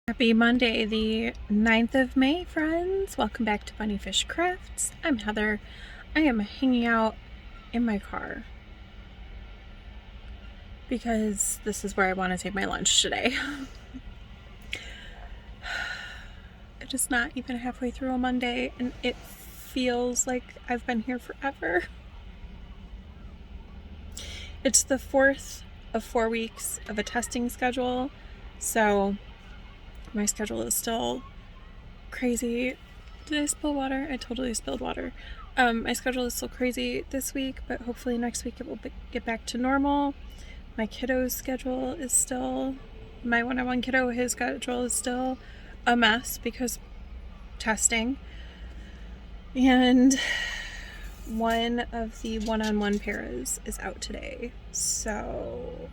Happy Monday, the 9th of May, friends. Welcome back to BunniPhish Crafts. I'm Heather. I am hanging out in my car because this is where I want to take my lunch today. It is not even halfway through a Monday and it feels like I've been here forever. It's the 4th of 4 weeks of a testing schedule, so my schedule is still crazy. Did I spill water? I totally spilled water. My schedule is still crazy this week, but hopefully next week it will get back to normal. My kiddo's schedule is still, my one-on-one kiddo, his schedule is still a mess because testing. And one of the one-on-one paras is out today, so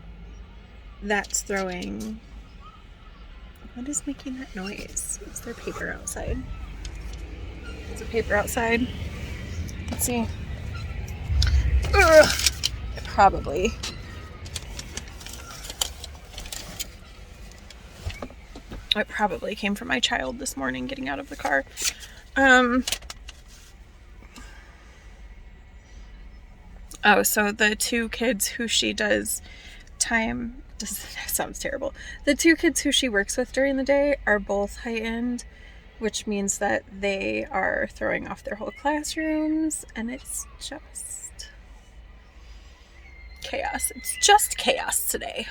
that's throwing. What is making that noise? Is there paper outside? Is there paper outside? Let's see. Ugh. It probably came from my child this morning getting out of the car. Oh, so the two kids who she does time, this sounds terrible. The two kids who she works with during the day are both high-end, which means that they are throwing off their whole classrooms, and it's just chaos. It's just chaos today.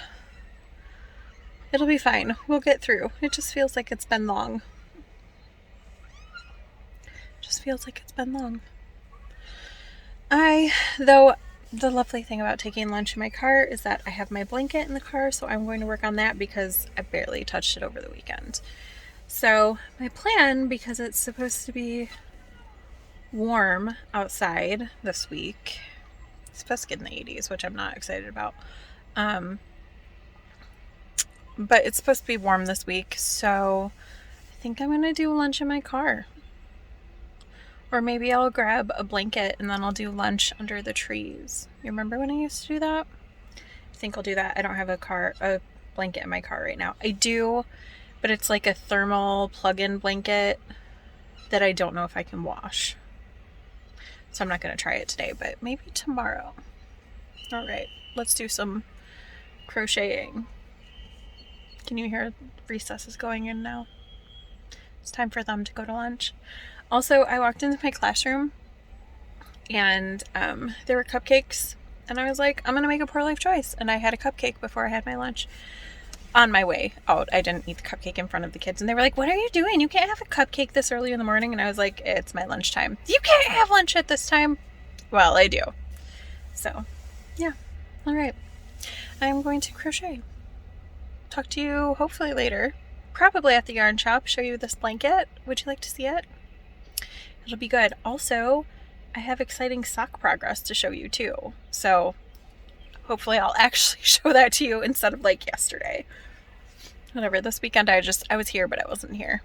It'll be fine. We'll get through. It just feels like it's been long. Though the lovely thing about taking lunch in my car is that I have my blanket in the car, so I'm going to work on that because I barely touched it over the weekend. So my plan, because it's supposed to be warm outside this week, it's supposed to get in the 80s, which I'm not excited about. But it's supposed to be warm this week, so I think I'm going to do lunch in my car. Or maybe I'll grab a blanket and then I'll do lunch under the trees. You remember when I used to do that? I think I'll do that. I don't have a blanket in my car right now. I do, but it's like a thermal plug-in blanket that I don't know if I can wash. So I'm not going to try it today, but maybe tomorrow. All right, let's do some crocheting. Can you hear recess is going in now? It's time for them to go to lunch. Also, I walked into my classroom and there were cupcakes, and I was like, I'm gonna make a poor life choice, and I had a cupcake before I had my lunch. On my way out, I didn't eat the cupcake in front of the kids, and they were like, what are you doing? You can't have a cupcake this early in the morning. And I was like, it's my lunchtime. You can't have lunch at this time. Well, I do. So yeah, all right, I'm going to crochet. Talk to you hopefully later, probably at the yarn shop, show you this blanket. Would you like to see it? It'll be good. Also, I have exciting sock progress to show you too. So hopefully I'll actually show that to you instead of like yesterday. Whatever, this weekend I was here, but I wasn't here.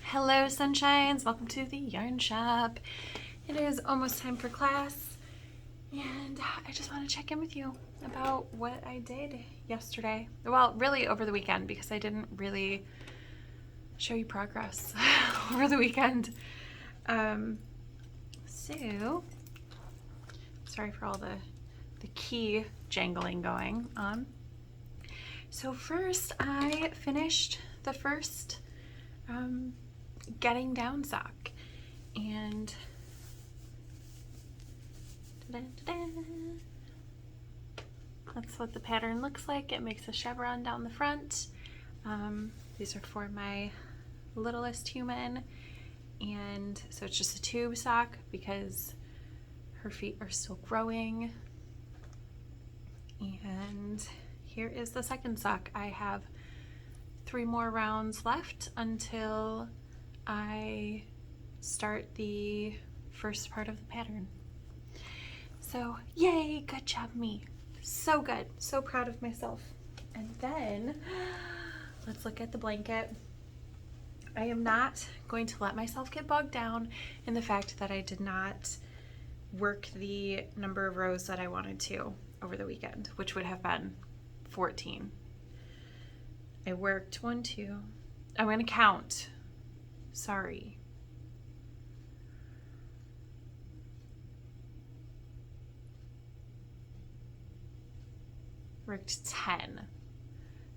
Hello sunshines, welcome to the yarn shop. It is almost time for class and I just want to check in with you about what I did yesterday. Well, really over the weekend, because I didn't really show you progress over the weekend. So sorry for all the key jangling going on. So first I finished the first getting down sock, and that's what the pattern looks like. It makes a chevron down the front. These are for my littlest human, and so it's just a tube sock because her feet are still growing. And here is the second sock. I have 3 more rounds left until I start the first part of the pattern. So yay, good job me. So good, so proud of myself. And then let's look at the blanket. I am not going to let myself get bogged down in the fact that I did not work the number of rows that I wanted to over the weekend, which would have been 14. I worked 1, 2, I'm gonna count. Sorry. Worked 10.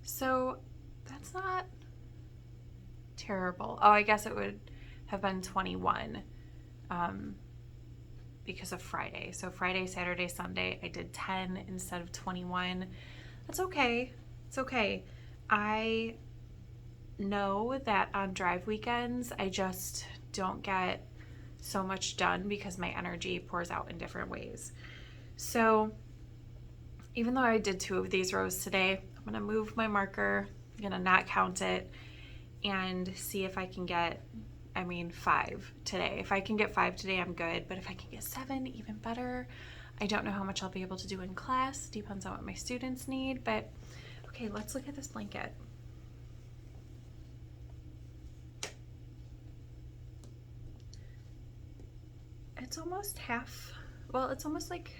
So that's not terrible. Oh, I guess it would have been 21 because of Friday. So Friday, Saturday, Sunday, I did 10 instead of 21. That's okay. It's okay. I know that on drive weekends, I just don't get so much done because my energy pours out in different ways. So even though I did 2 of these rows today, I'm gonna move my marker, I'm gonna not count it, and see if I can get, 5 today. If I can get 5 today, I'm good, but if I can get 7, even better. I don't know how much I'll be able to do in class, depends on what my students need, but okay, let's look at this blanket. It's almost half, well, it's almost like,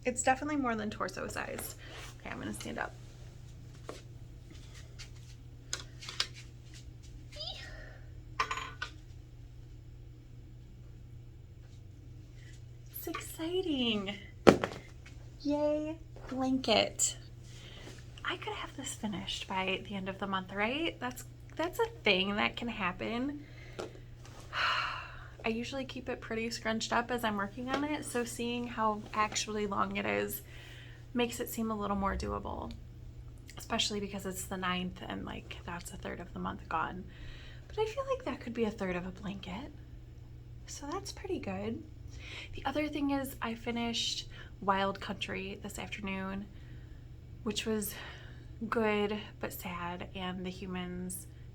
it's definitely more than torso sized. Okay, I'm gonna stand up. It's exciting. Yay, blanket. I could have this finished by the end of the month, right? That's a thing that can happen. I usually keep it pretty scrunched up as I'm working on it, so seeing how actually long it is makes it seem a little more doable, especially because it's the 9th and like that's a third of the month gone. But I feel like that could be a third of a blanket, so that's pretty good. The other thing is I finished Wild Country this afternoon, which was good but sad, and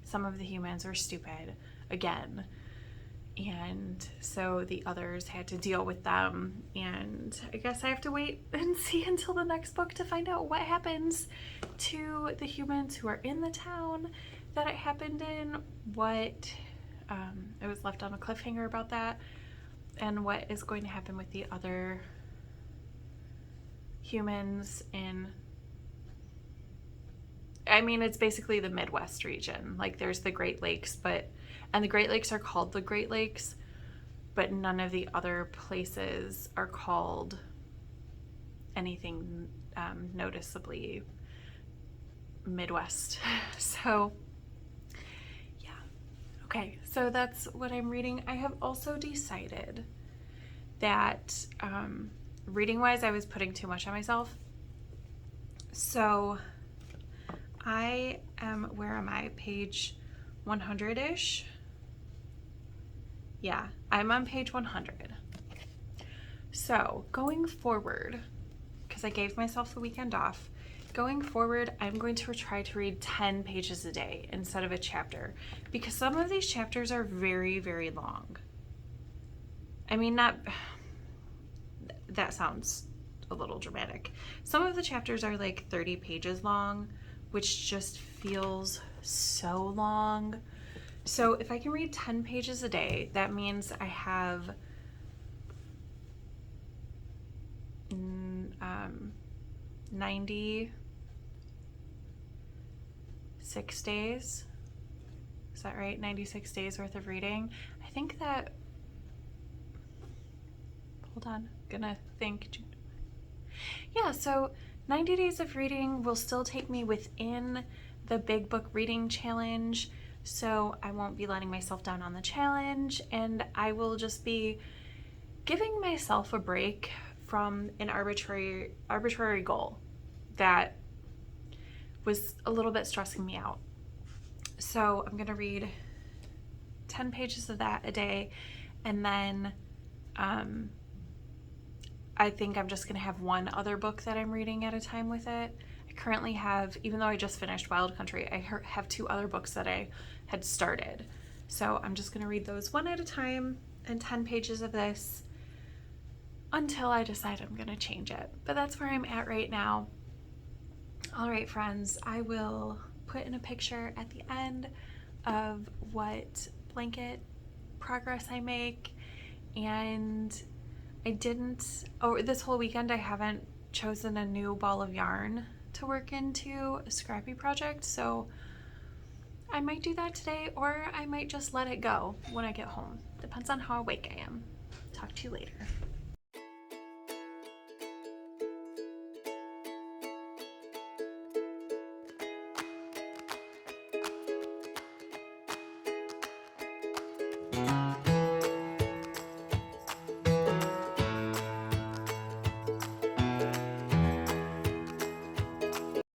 some of the humans were stupid again. And so the others had to deal with them, and I guess I have to wait and see until the next book to find out what happens to the humans who are in the town that it happened in, what it was left on a cliffhanger about that, and what is going to happen with the other humans in, it's basically the Midwest region. Like there's the Great Lakes, and the Great Lakes are called the Great Lakes, but none of the other places are called anything noticeably Midwest. So yeah, okay, so that's what I'm reading. I have also decided that reading wise I was putting too much on myself, so I am, where am I, page 100-ish? Yeah, I'm on page 100. So going forward, because I gave myself the weekend off, going forward I'm going to try to read 10 pages a day instead of a chapter, because some of these chapters are very, very long. That sounds a little dramatic. Some of the chapters are like 30 pages long, which just feels so long. So if I can read 10 pages a day, that means I have 96 days. Is that right? 96 days worth of reading. I think that, hold on, gonna think. Yeah, so 90 days of reading will still take me within the big book reading challenge. So I won't be letting myself down on the challenge, and I will just be giving myself a break from an arbitrary goal that was a little bit stressing me out. So I'm gonna read 10 pages of that a day, and then I think I'm just gonna have one other book that I'm reading at a time with it. I currently have, even though I just finished Wild Country, I have 2 other books that I had started. So I'm just gonna read those one at a time and 10 pages of this until I decide I'm gonna change it. But that's where I'm at right now. All right, friends, I will put in a picture at the end of what blanket progress I make. And this whole weekend I haven't chosen a new ball of yarn to work into a scrappy project, so I might do that today, or I might just let it go when I get home. Depends on how awake I am. Talk to you later.